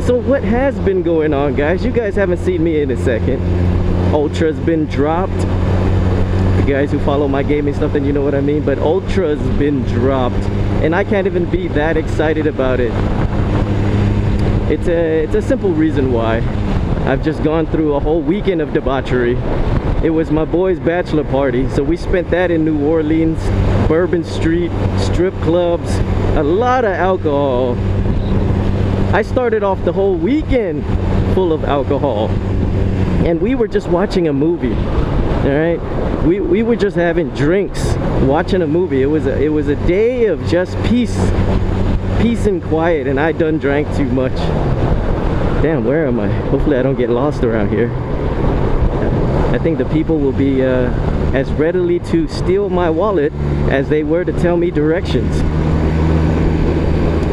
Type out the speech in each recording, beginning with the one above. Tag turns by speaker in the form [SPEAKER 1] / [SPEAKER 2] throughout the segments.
[SPEAKER 1] So what has been going on, guys? You guys haven't seen me in a second. Ultra's been dropped. You guys who follow my gaming stuff, then you know what I mean. But Ultra's been dropped, and I can't even be that excited about it. It's a simple reason why. I've just gone through a whole weekend of debauchery. It was my boy's bachelor party, so we spent that in New Orleans, Bourbon Street, strip clubs, a lot of alcohol. I started off the whole weekend full of alcohol, and we were just watching a movie. All right, we were just having drinks, watching a movie. It was a day of just peace and quiet, and I done drank too much. Damn, where am I? Hopefully I don't get lost around here. I think the people will be as readily to steal my wallet as they were to tell me directions.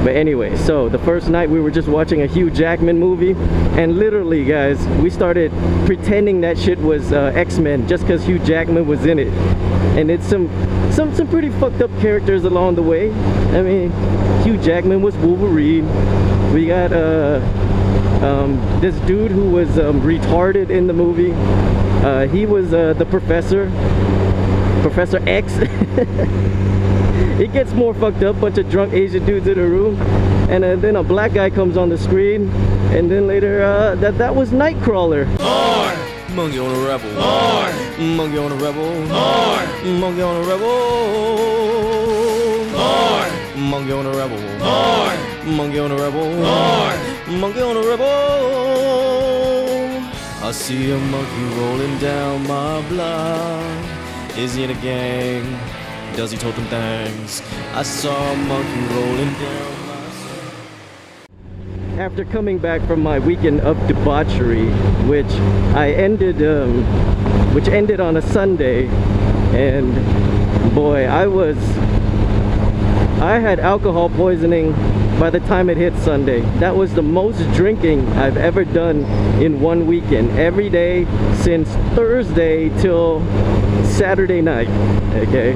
[SPEAKER 1] But anyway, so the first night we were just watching a Hugh Jackman movie, and literally, guys, we started pretending that shit was X-Men just because Hugh Jackman was in it. And it's some pretty fucked up characters along the way. I mean, Hugh Jackman was Wolverine. We got this dude who was retarded in the movie. He was the Professor X. It gets more fucked up, bunch of drunk Asian dudes in a room, and then a black guy comes on the screen, and then later that was Nightcrawler.
[SPEAKER 2] M.O.A.R. Monkey on a rebel. M.O.A.R. Monkey on a rebel. M.O.A.R. Monkey on a rebel. M.O.A.R. Monkey on a rebel. M.O.A.R. Monkey on a rebel. M.O.A.R. Monkey on a rebel. I see a monkey rolling down my block. Is he in a gang? Does he totem things? I saw a monkey rolling down my street.
[SPEAKER 1] After coming back from my weekend of debauchery, which ended on a Sunday, and boy, I had alcohol poisoning by the time it hit Sunday. That was the most drinking I've ever done in one weekend, every day since Thursday till Saturday night, okay?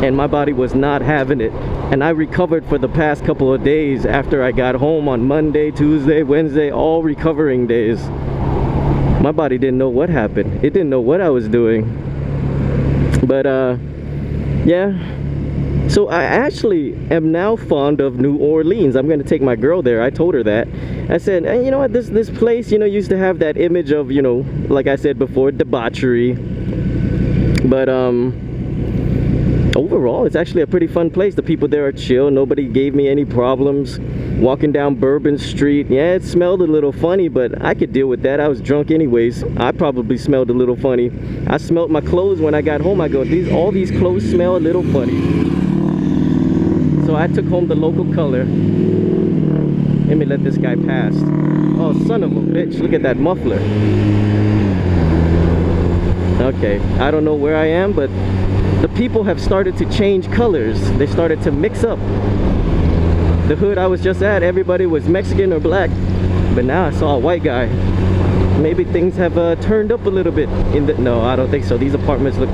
[SPEAKER 1] And my body was not having it, and I recovered for the past couple of days after I got home on Monday, Tuesday, Wednesday, all recovering days. My body didn't know what happened. It didn't know what I was doing. But yeah, so I actually am now fond of New Orleans. I'm gonna take my girl there. I told her that. I said, hey, you know what, this place, you know, used to have that image of, you know, like I said before, debauchery, but overall it's actually a pretty fun place. The people there are chill. Nobody gave me any problems. Walking down Bourbon Street, yeah, it smelled a little funny, but I could deal with that. I was drunk anyways. I probably smelled a little funny. I smelled my clothes when I got home. I go, all these clothes smell a little funny. So I took home the local color. Let me let this guy pass. Oh, son of a bitch, look at that muffler. Okay, I don't know where I am, but the people have started to change colors. They started to mix up. The hood I was just at, everybody was Mexican or black, but now I saw a white guy. Maybe things have turned up a little bit in the... No, I don't think so. These apartments look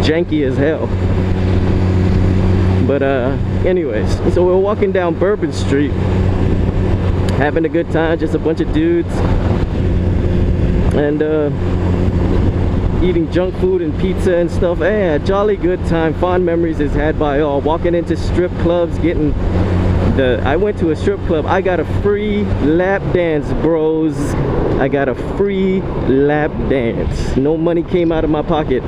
[SPEAKER 1] janky as hell. But anyways, so we're walking down Bourbon Street, having a good time, just a bunch of dudes, and eating junk food and pizza and stuff. Hey, a jolly good time. Fond memories is had by all. Walking into strip clubs, getting I went to a strip club. I got a free lap dance, bros. I got a free lap dance. No money came out of my pocket,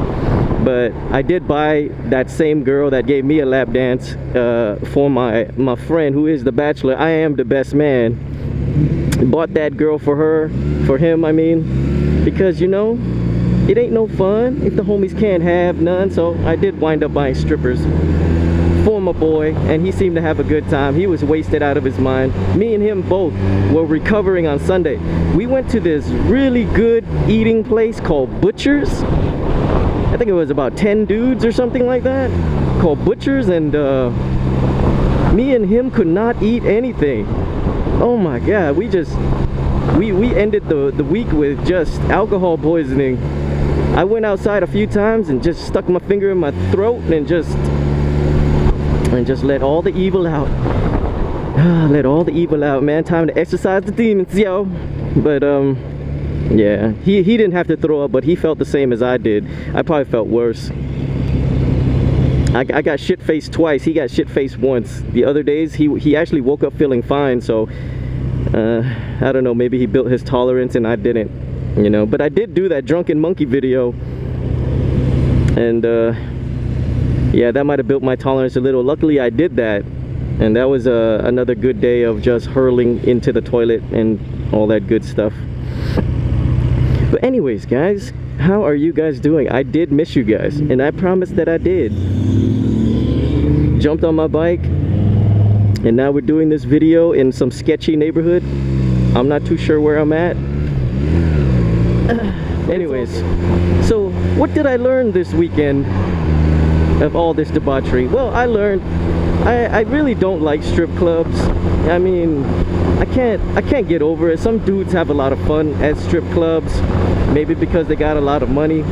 [SPEAKER 1] but I did buy that same girl that gave me a lap dance for my friend who is the bachelor. I am the best man. Bought that girl for him, I mean, because, you know, it ain't no fun if the homies can't have none. So I did wind up buying strippers for my boy, and he seemed to have a good time. He was wasted out of his mind. Me and him both were recovering on Sunday. We went to this really good eating place called Butcher's. I think it was about 10 dudes or something like that, called Butcher's, and me and him could not eat anything. Oh my god, we ended the week with just alcohol poisoning. I went outside a few times and just stuck my finger in my throat and just let all the evil out. Let all the evil out, man. Time to exercise the demons, yo. But yeah, he didn't have to throw up, but he felt the same as I did. I probably felt worse. I got shit-faced twice. He got shit-faced once. The other days, he actually woke up feeling fine. So I don't know, maybe he built his tolerance and I didn't, you know. But I did do that drunken monkey video, and yeah, that might have built my tolerance a little. Luckily I did that, and that was another good day of just hurling into the toilet and all that good stuff. But anyways, guys, how are you guys doing? I did miss you guys, and I promised that I did. Jumped on my bike, and now we're doing this video in some sketchy neighborhood. I'm not too sure where I'm at. Anyways, so what did I learn this weekend of all this debauchery? Well, I learned I really don't like strip clubs. I mean, I can't get over it. Some dudes have a lot of fun at strip clubs, maybe because they got a lot of money,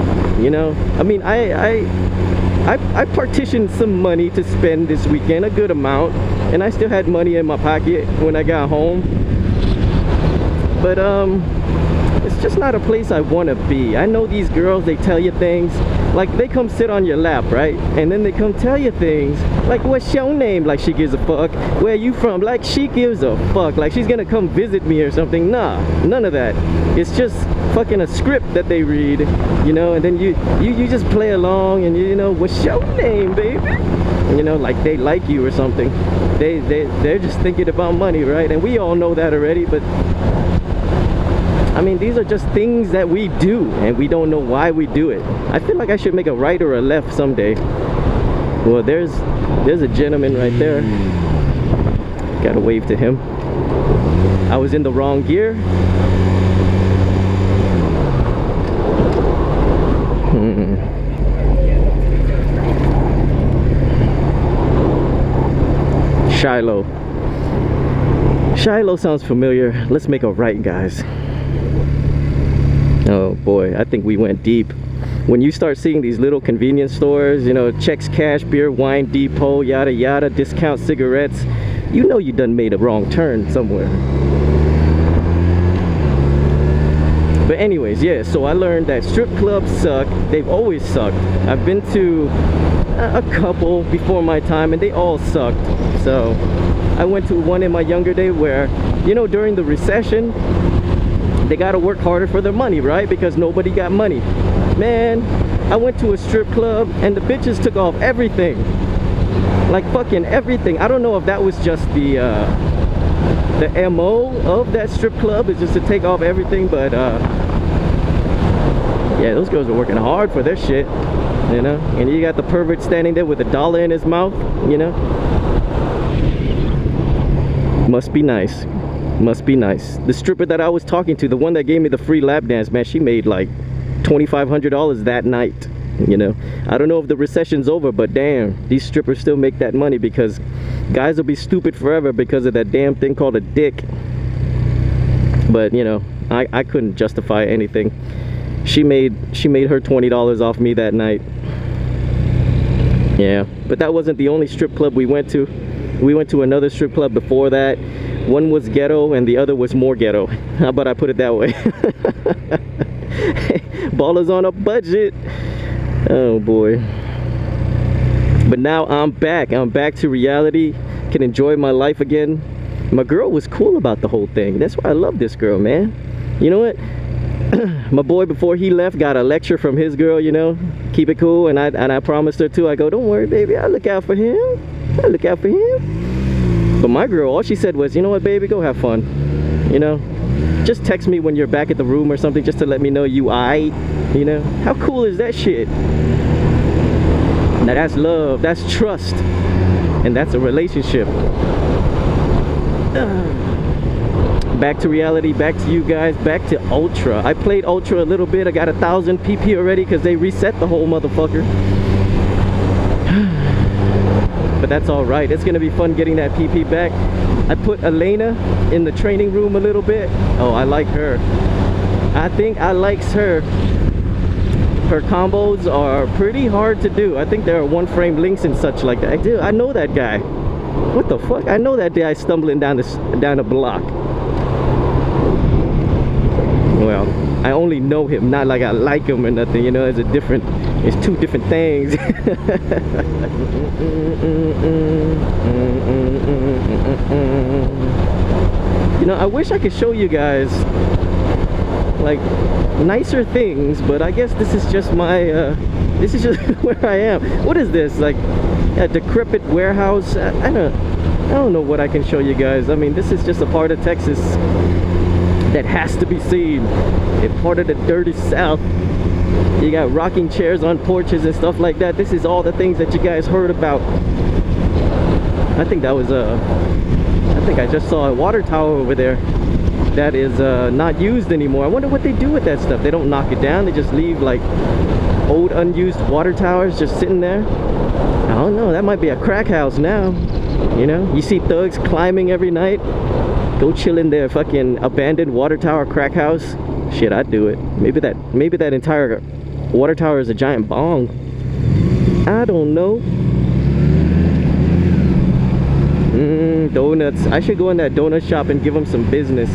[SPEAKER 1] you know. I mean, I partitioned some money to spend this weekend, a good amount, and I still had money in my pocket when I got home. But it's just not a place I want to be. I know these girls, they tell you things, like they come sit on your lap, right? And then they come tell you things like, what's your name? Like she gives a fuck. Where you from? Like she gives a fuck. Like she's gonna come visit me or something. Nah, none of that. It's just fucking a script that they read, you know, and then you just play along, and you know, what's your name, baby? You know, like they like you or something. They're just thinking about money, right? And we all know that already, but I mean, these are just things that we do, and we don't know why we do it. I feel like I should make a right or a left someday. Well, there's a gentleman right there. Gotta wave to him. I was in the wrong gear. Shiloh. Shiloh sounds familiar. Let's make a right, guys. Oh boy, I think we went deep. When you start seeing these little convenience stores, you know, checks, cash, beer, wine, depot, yada yada, discount cigarettes, you know you done made a wrong turn somewhere. But anyways, yeah, so I learned that strip clubs suck. They've always sucked. I've been to a couple before my time, and they all sucked. So I went to one in my younger day where, you know, during the recession, they gotta work harder for their money, right? Because nobody got money. Man, I went to a strip club and the bitches took off everything. Like fucking everything. I don't know if that was just the MO of that strip club, is just to take off everything, but yeah, those girls are working hard for their shit, you know? And you got the pervert standing there with $1 in his mouth, you know? Must be nice. Must be nice. The stripper that I was talking to, the one that gave me the free lap dance, man, she made like $2,500 that night, you know. I don't know if the recession's over, but damn, these strippers still make that money, because guys will be stupid forever because of that damn thing called a dick. But you know, I couldn't justify anything. She made her $20 off me that night. Yeah, but that wasn't the only strip club we went to. We went to another strip club before that. One was ghetto and the other was more ghetto. How about I put it that way? Ballers on a budget. Oh boy. But now I'm back to reality. Can enjoy my life again. My girl was cool about the whole thing. That's why I love this girl, man. You know what? My boy, before he left, got a lecture from his girl, you know, keep it cool. And I promised her too. I go, don't worry, baby, I'll look out for him. I'll look out for him. But my girl, all she said was, you know what, baby, go have fun. You know, just text me when you're back at the room or something, just to let me know you aight. You know, how cool is that shit? Now that's love, that's trust, and that's a relationship. Back to reality, back to you guys, back to Ultra. I played Ultra a little bit. I got 1,000 PP already because they reset the whole motherfucker. But that's all right. It's gonna be fun getting that PP back. I put Elena in the training room a little bit. Oh, I like her. I think I likes her. Her combos are pretty hard to do. I think there are one frame links and such like that. I know that guy. What the fuck? I know that day I stumbling down a block. Well, I only know him, not like I like him or nothing, you know. It's two different things. You know, I wish I could show you guys like nicer things, but I guess this is just my this is just where I am. What is this, like a decrepit warehouse? I don't know what I can show you guys. I mean, this is just a part of Texas that has to be seen. It's part of the dirty South. You got rocking chairs on porches and stuff like that. This is all the things that you guys heard about. I think that was I think I just saw a water tower over there that is not used anymore. I wonder what they do with that stuff. They don't knock it down, they just leave like old unused water towers just sitting there. I don't know, that might be a crack house now. You know, you see thugs climbing every night, go chill in their fucking abandoned water tower crack house. Shit, I'd do it. Maybe that entire water tower is a giant bong. I don't know. Donuts. I should go in that donut shop and give them some business.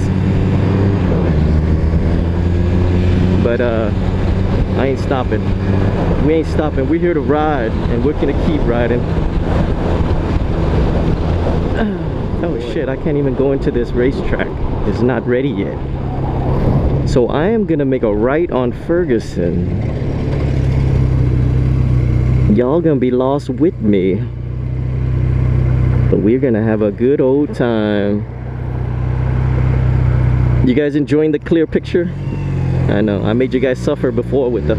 [SPEAKER 1] But I ain't stopping. We ain't stopping. We're here to ride, and we're gonna keep riding. Oh shit, I can't even go into this racetrack. It's not ready yet. So I am gonna make a right on Ferguson. Y'all gonna be lost with me, but we're gonna have a good old time. You guys enjoying the clear picture? I know, I made you guys suffer before with a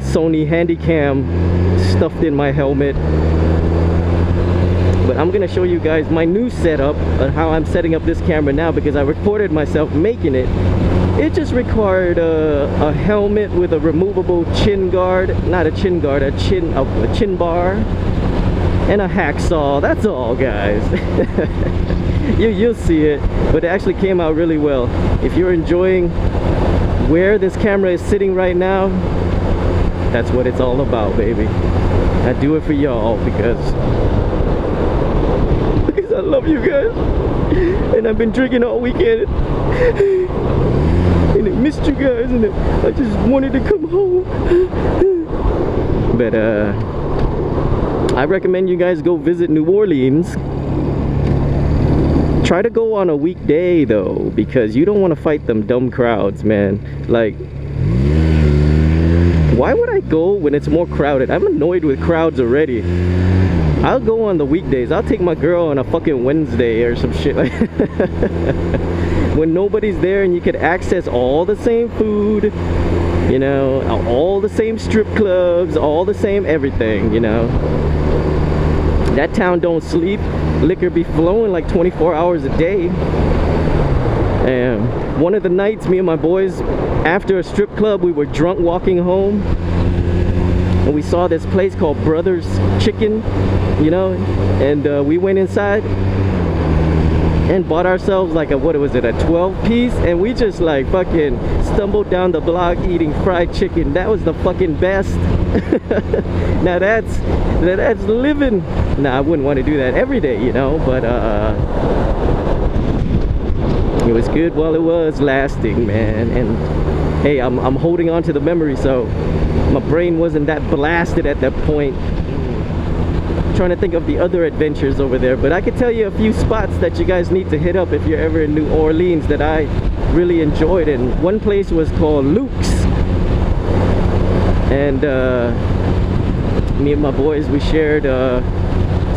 [SPEAKER 1] Sony Handycam stuffed in my helmet. But I'm gonna show you guys my new setup on how I'm setting up this camera now, because I recorded myself making it. It just required a helmet with a removable chin guard, not a chin guard, a chin bar, and a hacksaw. That's all, guys. You'll see it, but it actually came out really well. If you're enjoying where this camera is sitting right now, that's what it's all about, baby. I do it for y'all because I love you guys, and I've been drinking all weekend, and I missed you guys, and I just wanted to come home. But I recommend you guys go visit New Orleans. Try to go on a weekday though, because you don't want to fight them dumb crowds, man. Like, why would I go when it's more crowded? I'm annoyed with crowds already. I'll go on the weekdays. I'll take my girl on a fucking Wednesday or some shit like when nobody's there and you can access all the same food, you know, all the same strip clubs, all the same everything, you know. That town don't sleep. Liquor be flowing like 24 hours a day. And one of the nights, me and my boys, after a strip club, we were drunk walking home, and we saw this place called Brothers Chicken, you know, and we went inside and bought ourselves like a, what was it, a 12-piece, and we just like fucking stumbled down the block eating fried chicken. That was the fucking best. Now that's living. Nah, I wouldn't want to do that every day, you know, but it was good while it was lasting, man. And hey, I'm holding on to the memory, so my brain wasn't that blasted at that point. I'm trying to think of the other adventures over there, but I could tell you a few spots that you guys need to hit up if you're ever in New Orleans that I really enjoyed. And one place was called Luke's, and me and my boys, we shared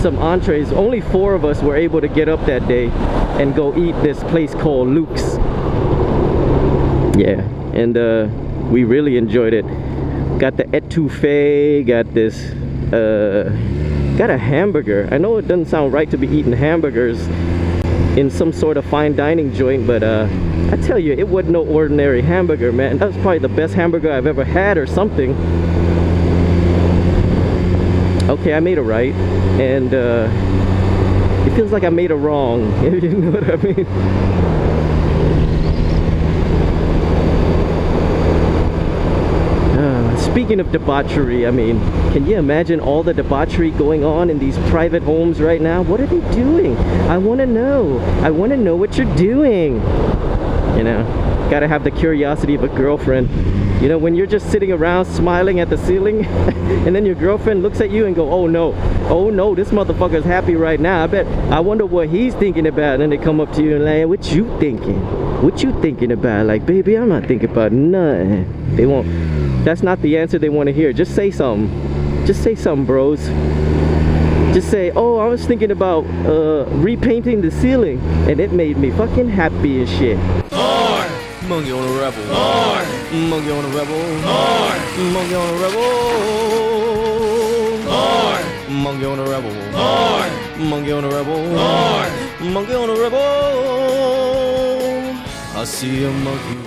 [SPEAKER 1] some entrees. Only 4 of us were able to get up that day and go eat this place called Luke's. Yeah, and we really enjoyed it. Got the etouffee, got this got a hamburger. I know it doesn't sound right to be eating hamburgers in some sort of fine dining joint, but I tell you, it wasn't no ordinary hamburger, man. That was probably the best hamburger I've ever had or something. Okay, I made a right, and it feels like I made a wrong, if you know what I mean. Speaking of debauchery, I mean, can you imagine all the debauchery going on in these private homes right now? What are they doing? I want to know. I want to know what you're doing. You know, gotta have the curiosity of a girlfriend. You know, when you're just sitting around smiling at the ceiling and then your girlfriend looks at you and go, oh no, this motherfucker's happy right now. I wonder what he's thinking about. And then they come up to you and like, what you thinking? What you thinking about? Like, baby, I'm not thinking about nothing. They won't, that's not the answer they want to hear. Just say something. Just say something, bros. Just say, oh, I was thinking about repainting the ceiling and it made me fucking happy as shit.
[SPEAKER 2] Monkey on a rebel. Monkey on a rebel. Monkey on a rebel. Monkey on a rebel. Monkey on a rebel. Monkey on a rebel. I see a monkey